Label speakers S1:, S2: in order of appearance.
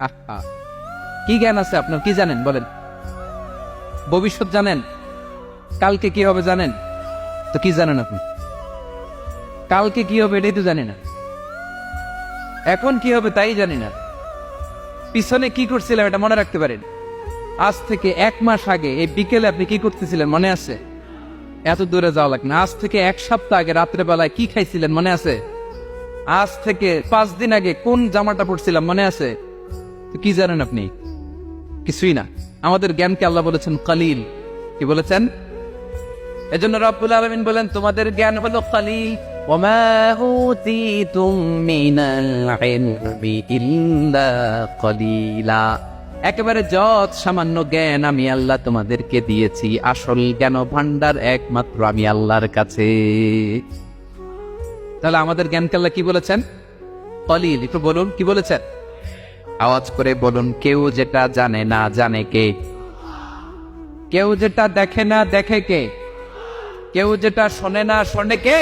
S1: আহা, কি জ্ঞান আছে আপনার? কি জানেন বলেন? ভবিষ্যৎ জানেন? কালকে কি হবে জানেন? তো কি জানেন আপনি? কালকে কি হবে এটাই তো জানি না, এখন কি হবে তাই জানি না। পিছনে কি করছিলাম এটা মনে রাখতে পারেন? আজ থেকে 1 মাস আগে এই বিকেলে আপনি কি করতেছিলেন মনে আছে? এত দূরে যাওয়া লাগে না। আজ থেকে 1 সপ্তাহ আগে রাত্রে বেলায় কি খাইছিলেন মনে আছে? আজ থেকে 5 দিন আগে কোন জামাটা পড়ছিলাম মনে আছে? তো কি জানেন আপনি? কিছুই না। আমাদের জ্ঞানকে আল্লাহ বলেছেন কালিল। কি বলেছেন? এজন্য রব্বুল আলামিন বলেন তোমাদের জ্ঞান হলো কালিল। ওমা উতিতুম মিনাল ইলমি ইল্লা কালিলা। একেবারে যত সামান্য জ্ঞান আমি আল্লাহ তোমাদেরকে দিয়েছি, আসল জ্ঞান ভান্ডার একমাত্র আমি আল্লাহর কাছে। তাহলে আমাদের জ্ঞানকে আল্লাহ কি বলেছেন? কালিল। একটু বলুন কি বলেছেন? আওয়াজ করে বলুন। কেউ যেটা জানে না জানে কে? কেউ যেটা দেখে না দেখে কে? কেউ যেটা শোনে না শোনে কে?